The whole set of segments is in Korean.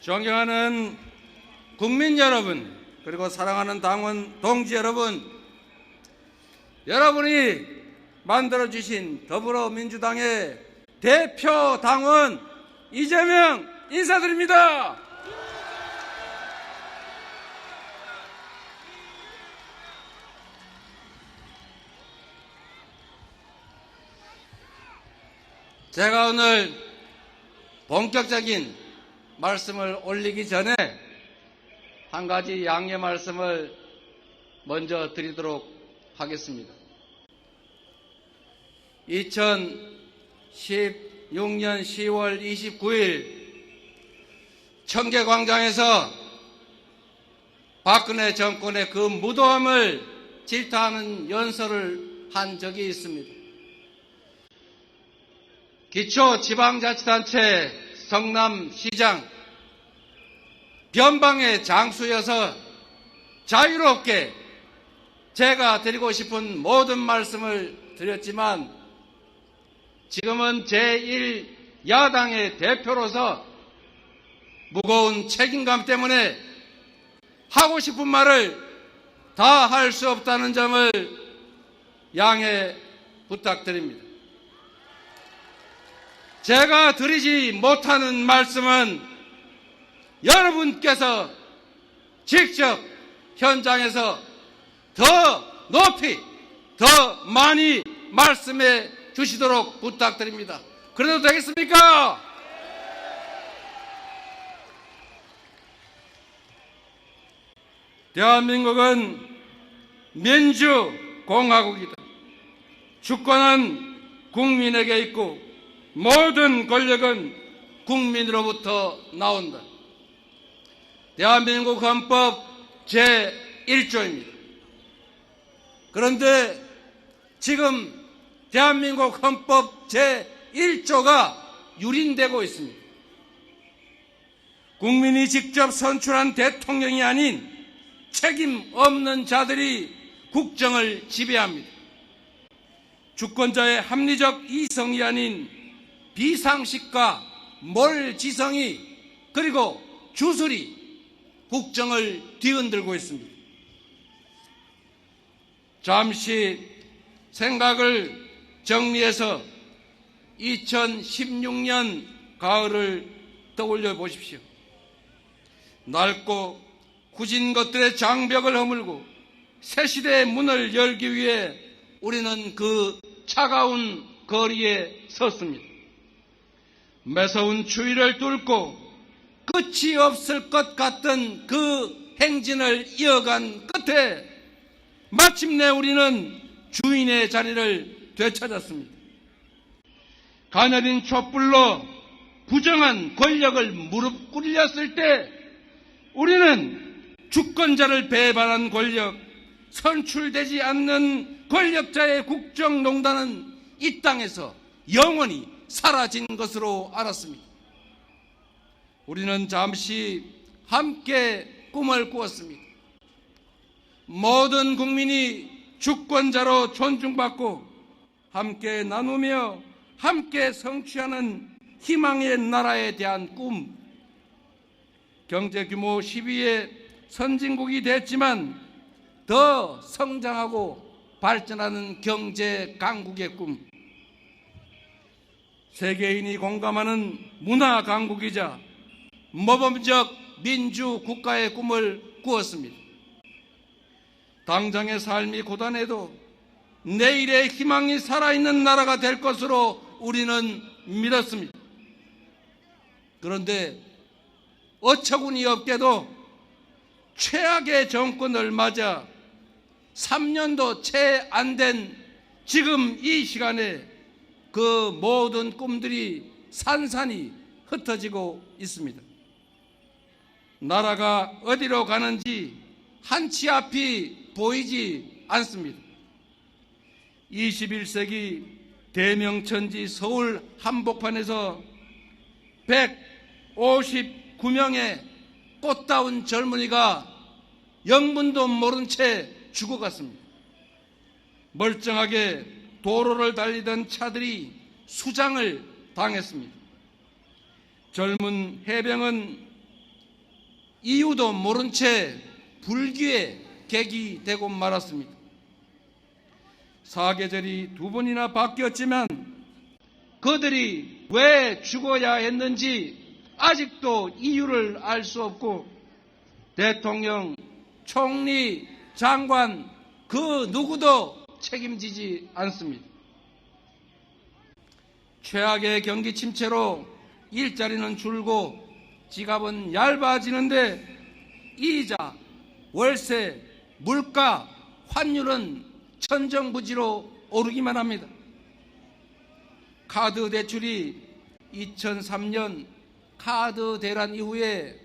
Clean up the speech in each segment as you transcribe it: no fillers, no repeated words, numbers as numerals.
존경하는 국민 여러분, 그리고 사랑하는 당원 동지 여러분, 여러분이 만들어주신 더불어민주당의 대표 당원 이재명 인사드립니다. 제가 오늘 본격적인 말씀을 올리기 전에 한 가지 양해 말씀을 먼저 드리도록 하겠습니다. 2016년 10월 29일 청계광장에서 박근혜 정권의 그 무도함을 질타하는 연설을 한 적이 있습니다. 기초지방자치단체 성남시장 변방의 장수여서 자유롭게 제가 드리고 싶은 모든 말씀을 드렸지만 지금은 제1야당의 대표로서 무거운 책임감 때문에 하고 싶은 말을 다 할 수 없다는 점을 양해 부탁드립니다. 제가 드리지 못하는 말씀은 여러분께서 직접 현장에서 더 높이, 더 많이 말씀해 주시도록 부탁드립니다. 그래도 되겠습니까? 대한민국은 민주공화국이다. 주권은 국민에게 있고 모든 권력은 국민으로부터 나온다. 대한민국 헌법 제1조입니다. 그런데 지금 대한민국 헌법 제1조가 유린되고 있습니다. 국민이 직접 선출한 대통령이 아닌 책임 없는 자들이 국정을 지배합니다. 주권자의 합리적 이성이 아닌 비상식과 몰지성이 그리고 주술이 국정을 뒤흔들고 있습니다. 잠시 생각을 정리해서 2016년 가을을 떠올려 보십시오. 낡고 굳은 것들의 장벽을 허물고 새 시대의 문을 열기 위해 우리는 그 차가운 거리에 섰습니다. 매서운 추위를 뚫고 끝이 없을 것 같던 그 행진을 이어간 끝에 마침내 우리는 주인의 자리를 되찾았습니다. 가녀린 촛불로 부정한 권력을 무릎 꿇렸을 때 우리는 주권자를 배반한 권력, 선출되지 않는 권력자의 국정농단은 이 땅에서 영원히 사라진 것으로 알았습니다. 우리는 잠시 함께 꿈을 꾸었습니다. 모든 국민이 주권자로 존중받고 함께 나누며 함께 성취하는 희망의 나라에 대한 꿈. 경제 규모 10위의 선진국이 됐지만 더 성장하고 발전하는 경제 강국의 꿈. 세계인이 공감하는 문화 강국이자 모범적 민주 국가의 꿈을 꾸었습니다. 당장의 삶이 고단해도 내일의 희망이 살아있는 나라가 될 것으로 우리는 믿었습니다. 그런데 어처구니 없게도 최악의 정권을 맞아 3년도 채 안 된 지금 이 시간에 그 모든 꿈들이 산산이 흩어지고 있습니다. 나라가 어디로 가는지 한치 앞이 보이지 않습니다. 21세기 대명천지 서울 한복판에서 159명의 꽃다운 젊은이가 영문도 모른 채 죽어갔습니다. 멀쩡하게 도로를 달리던 차들이 수장을 당했습니다. 젊은 해병은 이유도 모른 채 불기의 객이 되고 말았습니다. 사계절이 두 번이나 바뀌었지만 그들이 왜 죽어야 했는지 아직도 이유를 알 수 없고 대통령, 총리, 장관 그 누구도 책임지지 않습니다. 최악의 경기 침체로 일자리는 줄고 지갑은 얇아지는데 이자, 월세, 물가, 환율은 천정부지로 오르기만 합니다. 카드 대출이 2003년 카드 대란 이후에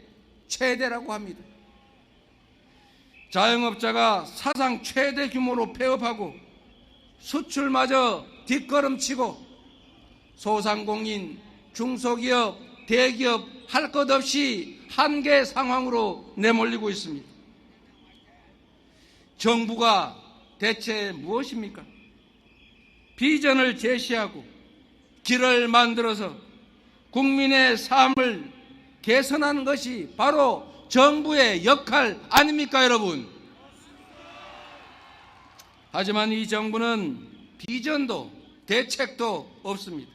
최대라고 합니다. 자영업자가 사상 최대 규모로 폐업하고 수출마저 뒷걸음치고 소상공인, 중소기업, 대기업 할 것 없이 한계 상황으로 내몰리고 있습니다. 정부가 대체 무엇입니까? 비전을 제시하고 길을 만들어서 국민의 삶을 개선하는 것이 바로 정부의 역할 아닙니까, 여러분? 하지만 이 정부는 비전도 대책도 없습니다.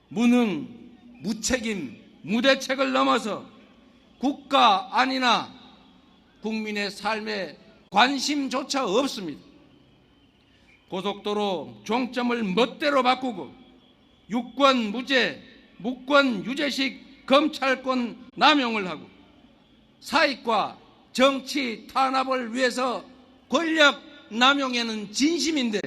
무능, 무책임, 무대책을 넘어서 국가 안이나 국민의 삶에 관심조차 없습니다. 고속도로 종점을 멋대로 바꾸고 유권 무죄, 무권 유죄식 검찰권 남용을 하고 사익과 정치 탄압을 위해서 권력 남용에는 진심인데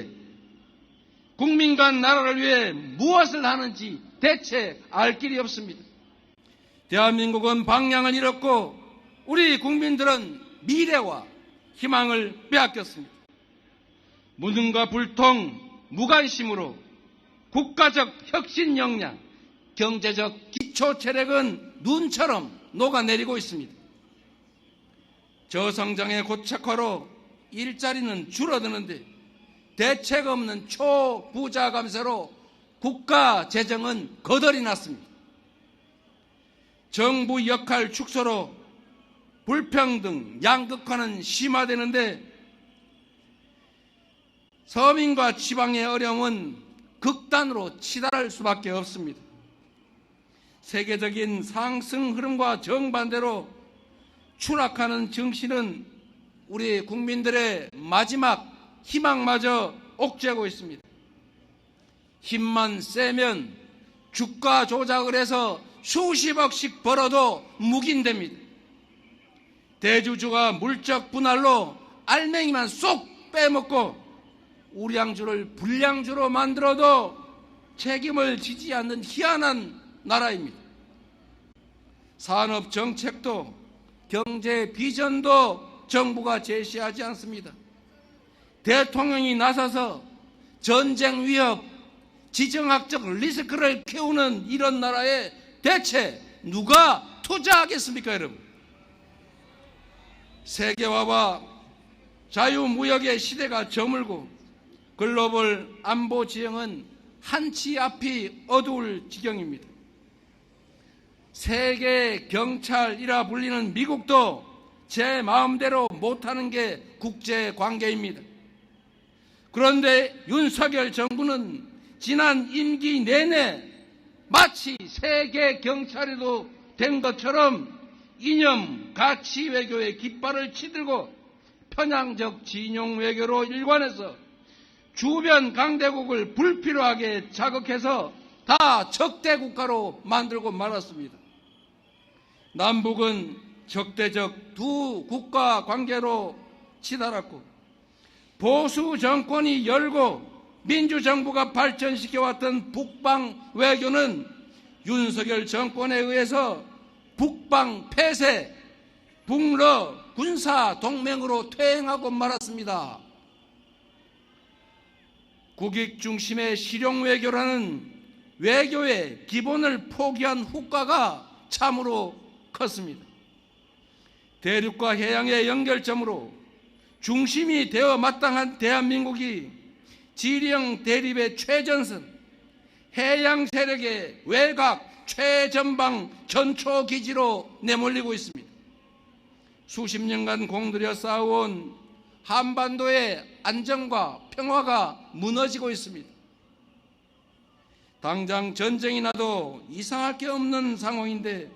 국민과 나라를 위해 무엇을 하는지 대체 알 길이 없습니다. 대한민국은 방향을 잃었고 우리 국민들은 미래와 희망을 빼앗겼습니다. 무능과 불통, 무관심으로 국가적 혁신 역량, 경제적 기초 체력은 눈처럼 녹아내리고 있습니다. 저성장의 고착화로 일자리는 줄어드는데 대책 없는 초부자 감세로 국가 재정은 거덜이 났습니다. 정부 역할 축소로 불평등, 양극화는 심화되는데 서민과 지방의 어려움은 극단으로 치달을 수밖에 없습니다. 세계적인 상승 흐름과 정반대로 추락하는 정신은 우리 국민들의 마지막 희망마저 옥죄고 있습니다. 힘만 세면 주가 조작을 해서 수십억씩 벌어도 묵인됩니다. 대주주가 물적 분할로 알맹이만 쏙 빼먹고 우량주를 불량주로 만들어도 책임을 지지 않는 희한한 나라입니다. 산업 정책도 경제 비전도 정부가 제시하지 않습니다. 대통령이 나서서 전쟁 위협, 지정학적 리스크를 키우는 이런 나라에 대체 누가 투자하겠습니까, 여러분? 세계화와 자유무역의 시대가 저물고 글로벌 안보 지형은 한치 앞이 어두울 지경입니다. 세계 경찰이라 불리는 미국도 제 마음대로 못하는 게 국제 관계입니다. 그런데 윤석열 정부는 지난 임기 내내 마치 세계 경찰이도 된 것처럼 이념, 가치 외교의 깃발을 치들고 편향적 진영 외교로 일관해서 주변 강대국을 불필요하게 자극해서 다 적대 국가로 만들고 말았습니다. 남북은 적대적 두 국가 관계로 치달았고 보수 정권이 열고 민주정부가 발전시켜왔던 북방 외교는 윤석열 정권에 의해서 북방 폐쇄, 북러 군사 동맹으로 퇴행하고 말았습니다. 국익 중심의 실용 외교라는 외교의 기본을 포기한 후과가 참으로 컸습니다. 대륙과 해양의 연결점으로 중심이 되어 마땅한 대한민국이 지령 대립의 최전선, 해양 세력의 외곽 최전방 전초기지로 내몰리고 있습니다. 수십 년간 공들여 쌓아온 한반도의 안정과 평화가 무너지고 있습니다. 당장 전쟁이 나도 이상할 게 없는 상황인데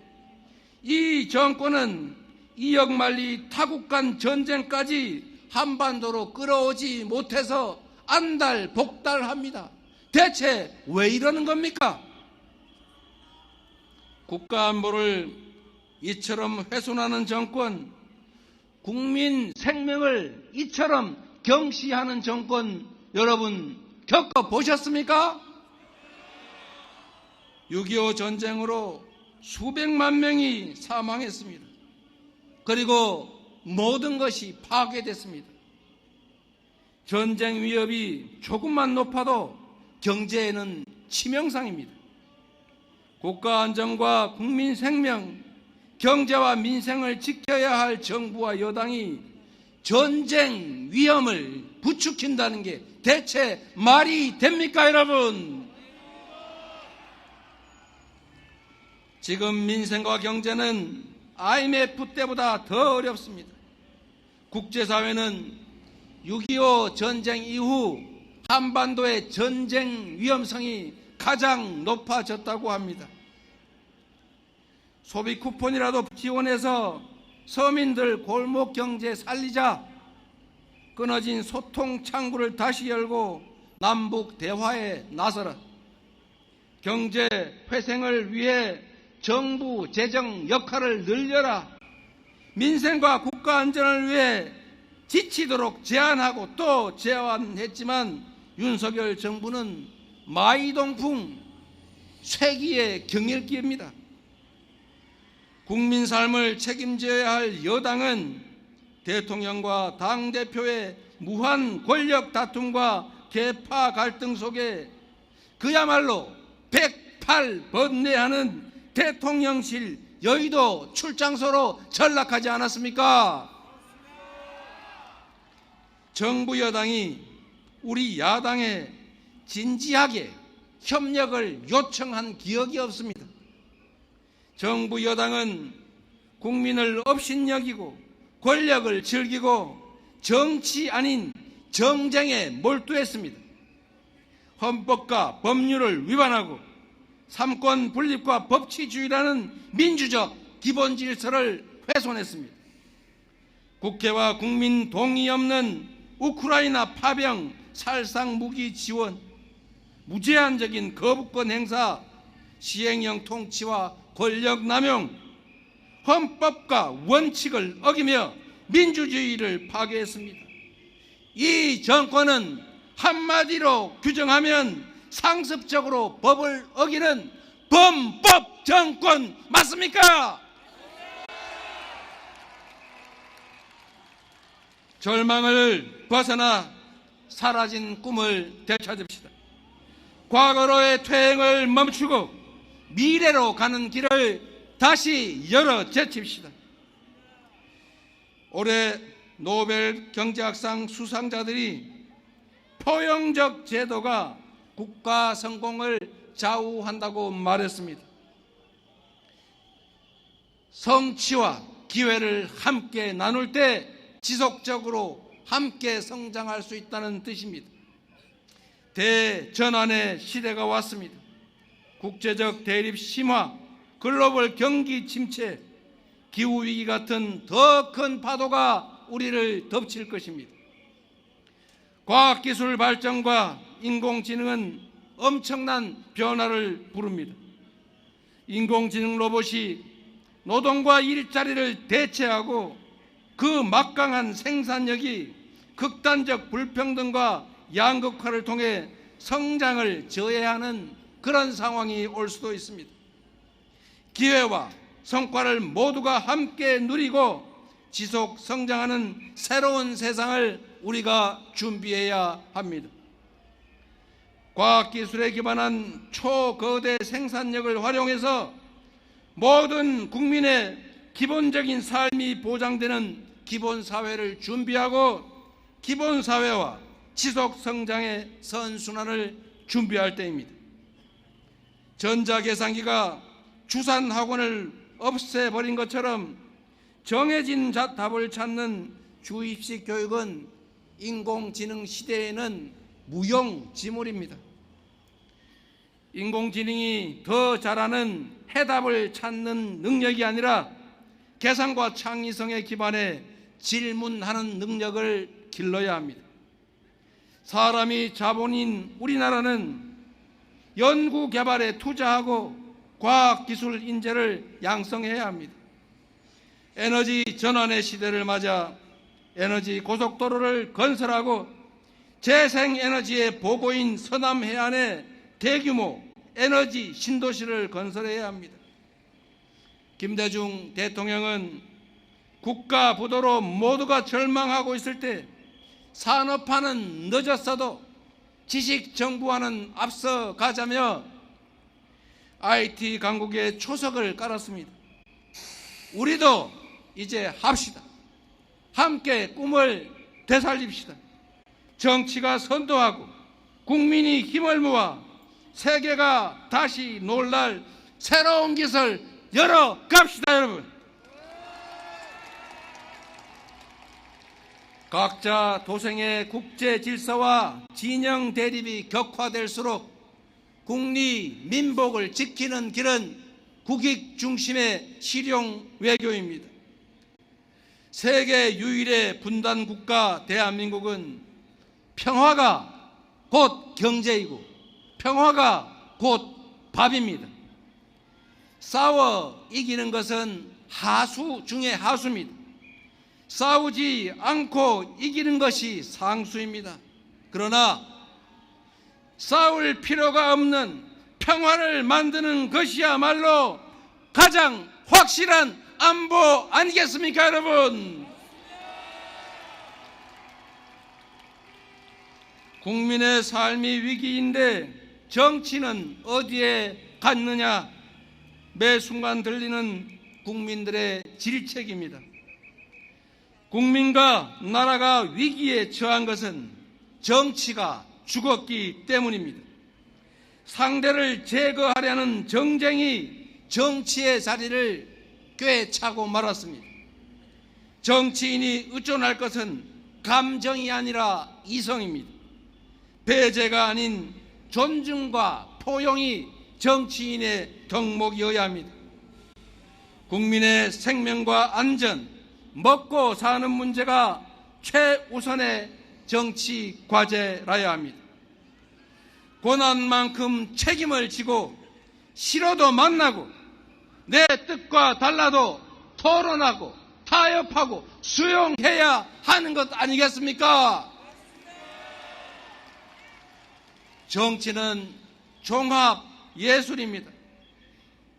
이 정권은 이역만리 타국 간 전쟁까지 한반도로 끌어오지 못해서 안달복달합니다. 대체 왜 이러는 겁니까? 국가 안보를 이처럼 훼손하는 정권, 국민 생명을 이처럼 경시하는 정권 여러분 겪어보셨습니까? 6.25 전쟁으로 수백만 명이 사망했습니다. 그리고 모든 것이 파괴됐습니다. 전쟁 위협이 조금만 높아도 경제에는 치명상입니다. 국가 안전과 국민 생명, 경제와 민생을 지켜야 할 정부와 여당이 전쟁 위험을 부추긴다는 게 대체 말이 됩니까, 여러분? 지금 민생과 경제는 IMF 때보다 더 어렵습니다. 국제사회는 6.25 전쟁 이후 한반도의 전쟁 위험성이 가장 높아졌다고 합니다. 소비 쿠폰이라도 지원해서 서민들 골목 경제 살리자. 끊어진 소통 창구를 다시 열고 남북 대화에 나서라. 경제 회생을 위해 정부 재정 역할을 늘려라. 민생과 국가 안전을 위해 지치도록 제안하고 또 제안했지만 윤석열 정부는 마이동풍 쇠기의 경일기입니다. 국민 삶을 책임져야 할 여당은 대통령과 당대표의 무한 권력 다툼과 계파 갈등 속에 그야말로 108번뇌하는 대통령실 여의도 출장소로 전락하지 않았습니까? 정부 여당이 우리 야당에 진지하게 협력을 요청한 기억이 없습니다. 정부 여당은 국민을 업신여기고 권력을 즐기고 정치 아닌 정쟁에 몰두했습니다. 헌법과 법률을 위반하고 삼권 분립과 법치주의라는 민주적 기본 질서를 훼손했습니다. 국회와 국민 동의 없는 우크라이나 파병 살상 무기 지원, 무제한적인 거부권 행사, 시행령 통치와 권력 남용, 헌법과 원칙을 어기며 민주주의를 파괴했습니다. 이 정권은 한마디로 규정하면 상습적으로 법을 어기는 범법 정권 맞습니까? 절망을 벗어나 사라진 꿈을 되찾읍시다. 과거로의 퇴행을 멈추고 미래로 가는 길을 다시 열어 제칩시다. 올해 노벨 경제학상 수상자들이 포용적 제도가 국가 성공을 좌우한다고 말했습니다. 성취와 기회를 함께 나눌 때 지속적으로 함께 성장할 수 있다는 뜻입니다. 대전환의 시대가 왔습니다. 국제적 대립 심화, 글로벌 경기 침체, 기후위기 같은 더 큰 파도가 우리를 덮칠 것입니다. 과학기술 발전과 인공지능은 엄청난 변화를 부릅니다. 인공지능 로봇이 노동과 일자리를 대체하고 그 막강한 생산력이 극단적 불평등과 양극화를 통해 성장을 저해하는 그런 상황이 올 수도 있습니다. 기회와 성과를 모두가 함께 누리고 지속 성장하는 새로운 세상을 우리가 준비해야 합니다. 과학기술에 기반한 초거대 생산력을 활용해서 모든 국민의 기본적인 삶이 보장되는 기본사회를 준비하고 기본사회와 지속성장의 선순환을 준비할 때입니다. 전자계산기가 주산학원을 없애버린 것처럼 정해진 답을 찾는 주입식 교육은 인공지능 시대에는 무용지물입니다. 인공지능이 더 잘하는 해답을 찾는 능력이 아니라 계산과 창의성에 기반해 질문하는 능력을 길러야 합니다. 사람이 자본인 우리나라는 연구개발에 투자하고 과학기술 인재를 양성해야 합니다. 에너지 전환의 시대를 맞아 에너지 고속도로를 건설하고 재생에너지의 보고인 서남 해안에 대규모 에너지 신도시를 건설해야 합니다. 김대중 대통령은 국가 부도로 모두가 절망하고 있을 때 산업화는 늦었어도 지식정부화는 앞서 가자며 IT 강국의 초석을 깔았습니다. 우리도 이제 합시다. 함께 꿈을 되살립시다. 정치가 선도하고 국민이 힘을 모아 세계가 다시 놀랄 새로운 기술 열어갑시다, 여러분. 각자 도생의 국제 질서와 진영 대립이 격화될수록 국리 민복을 지키는 길은 국익 중심의 실용 외교입니다. 세계 유일의 분단 국가 대한민국은 평화가 곧 경제이고 평화가 곧 밥입니다. 싸워 이기는 것은 하수 중의 하수입니다. 싸우지 않고 이기는 것이 상수입니다. 그러나 싸울 필요가 없는 평화를 만드는 것이야말로 가장 확실한 안보 아니겠습니까, 여러분? 국민의 삶이 위기인데 정치는 어디에 갔느냐? 매 순간 들리는 국민들의 질책입니다. 국민과 나라가 위기에 처한 것은 정치가 죽었기 때문입니다. 상대를 제거하려는 정쟁이 정치의 자리를 꿰차고 말았습니다. 정치인이 의존할 것은 감정이 아니라 이성입니다. 배제가 아닌 존중과 포용이 정치인의 덕목이어야 합니다. 국민의 생명과 안전, 먹고 사는 문제가 최우선의 정치 과제라야 합니다. 고난만큼 책임을 지고 싫어도 만나고 내 뜻과 달라도 토론하고 타협하고 수용해야 하는 것 아니겠습니까? 정치는 종합 예술입니다.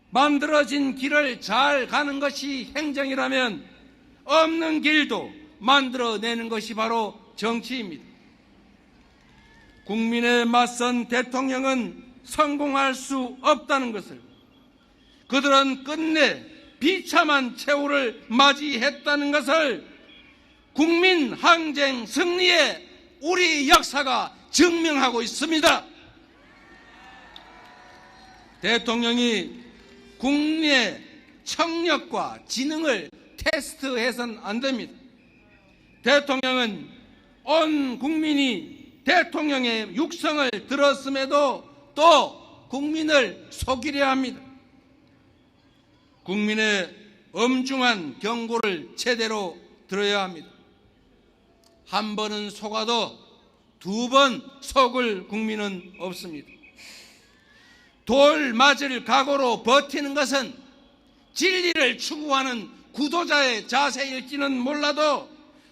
만들어진 길을 잘 가는 것이 행정이라면 없는 길도 만들어내는 것이 바로 정치입니다. 국민에 맞선 대통령은 성공할 수 없다는 것을, 그들은 끝내 비참한 최후를 맞이했다는 것을 국민 항쟁 승리에 우리 역사가 증명하고 있습니다. 대통령이 국민의 청력과 지능을 테스트해서는 안 됩니다. 대통령은 온 국민이 대통령의 육성을 들었음에도 또 국민을 속이려 합니다. 국민의 엄중한 경고를 제대로 들어야 합니다. 한 번은 속아도 두 번 속을 국민은 없습니다. 돌 맞을 각오로 버티는 것은 진리를 추구하는 구도자의 자세일지는 몰라도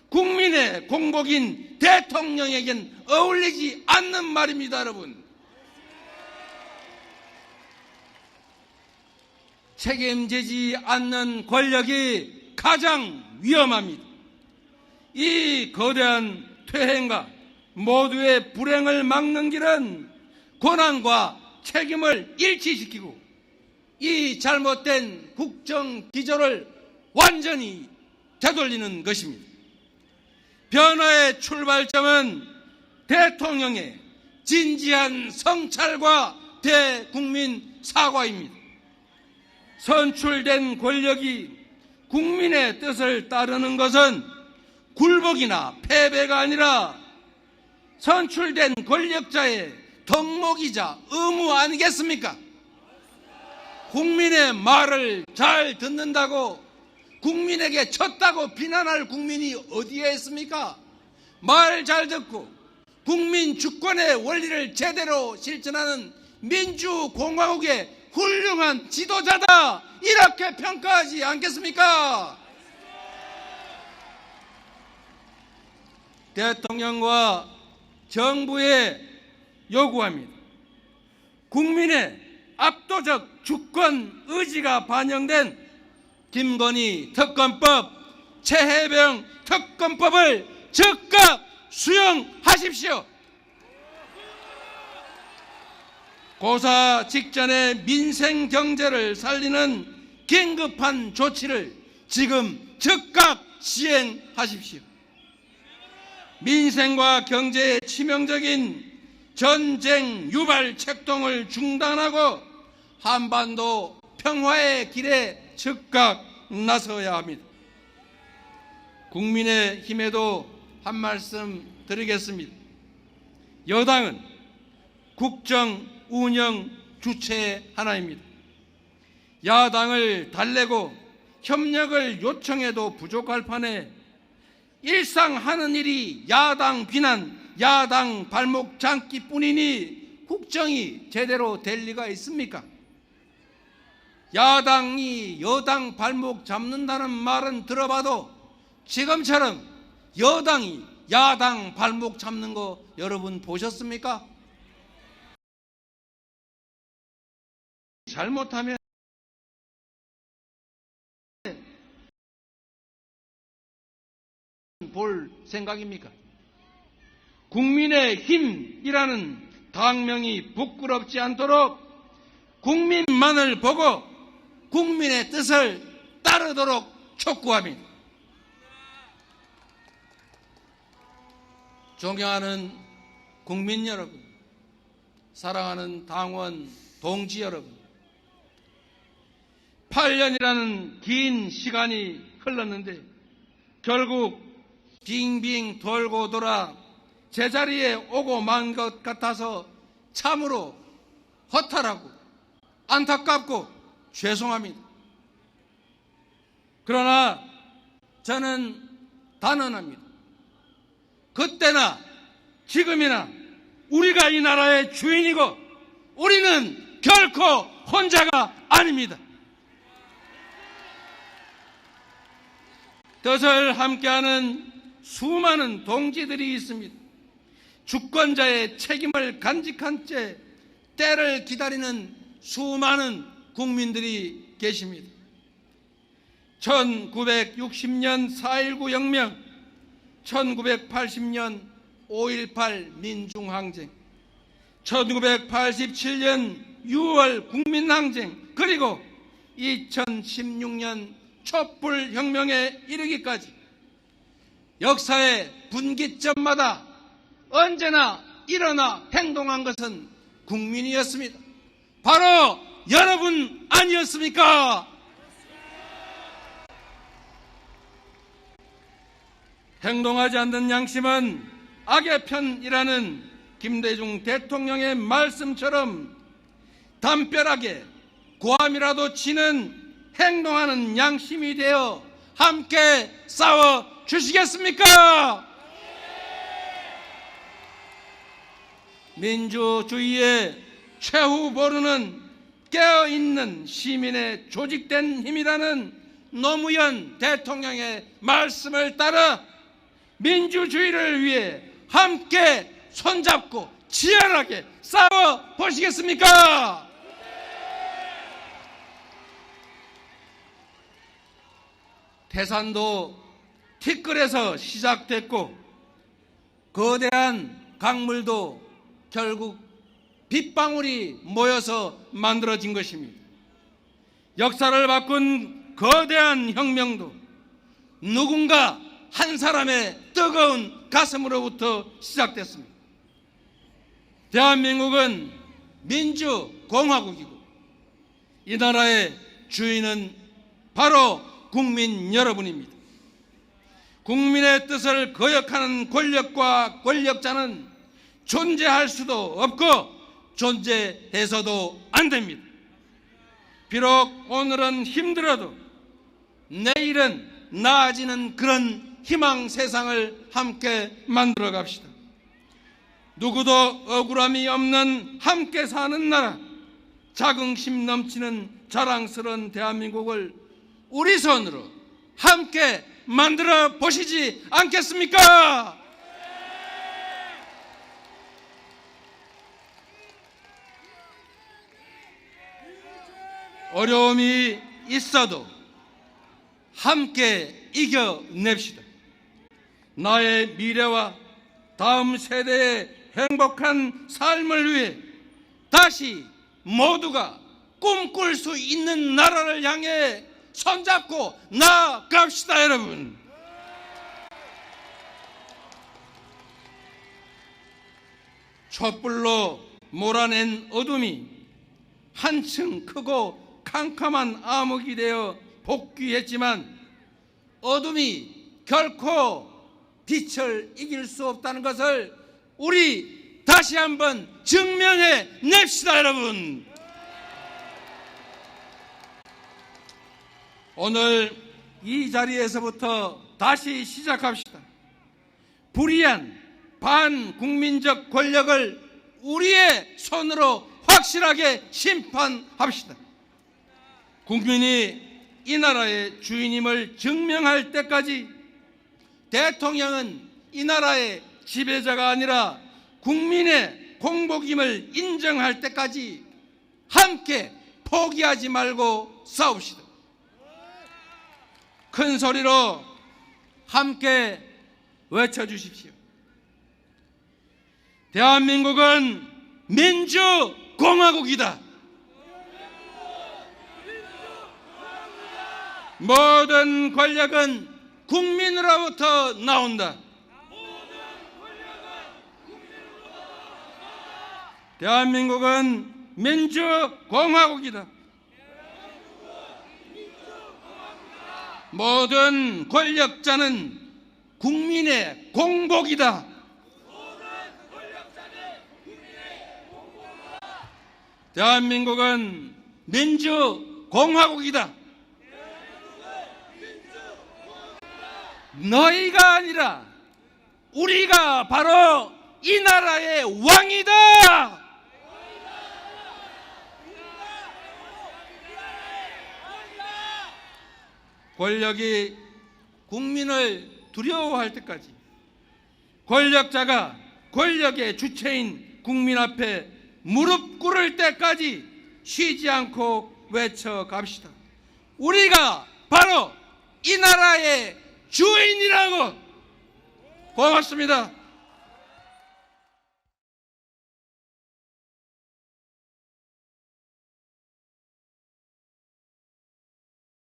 국민의 공복인 대통령에겐 어울리지 않는 말입니다, 여러분. 책임지지 않는 권력이 가장 위험합니다. 이 거대한 퇴행과 모두의 불행을 막는 길은 권한과 책임을 일치시키고 이 잘못된 국정 기조를 완전히 되돌리는 것입니다. 변화의 출발점은 대통령의 진지한 성찰과 대국민 사과입니다. 선출된 권력이 국민의 뜻을 따르는 것은 굴복이나 패배가 아니라 선출된 권력자의 덕목이자 의무 아니겠습니까? 국민의 말을 잘 듣는다고 국민에게 졌다고 비난할 국민이 어디에 있습니까? 말 잘 듣고 국민 주권의 원리를 제대로 실천하는 민주공화국의 훌륭한 지도자다, 이렇게 평가하지 않겠습니까? 대통령과 정부에 요구합니다. 국민의 압도적 주권 의지가 반영된 김건희 특검법, 최혜병 특검법을 즉각 수용하십시오. 고사 직전에 민생 경제를 살리는 긴급한 조치를 지금 즉각 시행하십시오. 민생과 경제에 치명적인 전쟁 유발 책동을 중단하고 한반도 평화의 길에 즉각 나서야 합니다. 국민의힘에도 한 말씀 드리겠습니다. 여당은 국정 운영 주체 하나입니다. 야당을 달래고 협력을 요청해도 부족할 판에 일상 하는 일이 야당 비난, 야당 발목 잡기뿐이니 국정이 제대로 될 리가 있습니까? 야당이 여당 발목 잡는다는 말은 들어봐도 지금처럼 여당이 야당 발목 잡는 거 여러분 보셨습니까? 잘못하면 볼 생각입니까? 국민의힘이라는 당명이 부끄럽지 않도록 국민만을 보고 국민의 뜻을 따르도록 촉구합니다. 존경하는 국민 여러분, 사랑하는 당원 동지 여러분, 8년이라는 긴 시간이 흘렀는데 결국 빙빙 돌고 돌아 제자리에 오고 만 것 같아서 참으로 허탈하고 안타깝고 죄송합니다. 그러나 저는 단언합니다. 그때나 지금이나 우리가 이 나라의 주인이고 우리는 결코 혼자가 아닙니다. 뜻을 함께하는 수많은 동지들이 있습니다. 주권자의 책임을 간직한 채 때를 기다리는 수많은 국민들이 계십니다. 1960년 4.19 혁명, 1980년 5.18 민중항쟁, 1987년 6월 국민항쟁, 그리고 2016년 촛불혁명에 이르기까지 역사의 분기점마다 언제나 일어나 행동한 것은 국민이었습니다. 바로 여러분 아니었습니까? 행동하지 않는 양심은 악의 편이라는 김대중 대통령의 말씀처럼 담벼락에 고함이라도 치는 행동하는 양심이 되어 함께 싸워 주시겠습니까? 민주주의의 최후 보루는 깨어있는 시민의 조직된 힘이라는 노무현 대통령의 말씀을 따라 민주주의를 위해 함께 손잡고 치열하게 싸워 보시겠습니까? 태산도 티끌에서 시작됐고 거대한 강물도 결국 빗방울이 모여서 만들어진 것입니다. 역사를 바꾼 거대한 혁명도 누군가 한 사람의 뜨거운 가슴으로부터 시작됐습니다. 대한민국은 민주공화국이고 이 나라의 주인은 바로 국민 여러분입니다. 국민의 뜻을 거역하는 권력과 권력자는 존재할 수도 없고 존재해서도 안 됩니다. 비록 오늘은 힘들어도 내일은 나아지는 그런 희망 세상을 함께 만들어 갑시다. 누구도 억울함이 없는 함께 사는 나라, 자긍심 넘치는 자랑스러운 대한민국을 우리 손으로 함께 만들어 보시지 않겠습니까? 어려움이 있어도 함께 이겨냅시다. 나의 미래와 다음 세대의 행복한 삶을 위해 다시 모두가 꿈꿀 수 있는 나라를 향해 손잡고 나아갑시다, 여러분. 촛불로 몰아낸 어둠이 한층 크고 캄캄한 암흑이 되어 복귀했지만 어둠이 결코 빛을 이길 수 없다는 것을 우리 다시 한번 증명해 냅시다, 여러분. 오늘 이 자리에서부터 다시 시작합시다. 불의한 반국민적 권력을 우리의 손으로 확실하게 심판합시다. 국민이 이 나라의 주인임을 증명할 때까지 대통령은 이 나라의 지배자가 아니라 국민의 공복임을 인정할 때까지 함께 포기하지 말고 싸웁시다. 큰 소리로 함께 외쳐주십시오. 대한민국은 민주공화국이다. 모든 권력은 국민으로부터 나온다. 대한민국은 민주공화국이다. 모든 권력자는 국민의 공복이다. 대한민국은 민주공화국이다. 너희가 아니라 우리가 바로 이 나라의 왕이다. 권력이 국민을 두려워할 때까지, 권력자가 권력의 주체인 국민 앞에 무릎 꿇을 때까지 쉬지 않고 외쳐갑시다. 우리가 바로 이 나라의 주인이라고. 고맙습니다.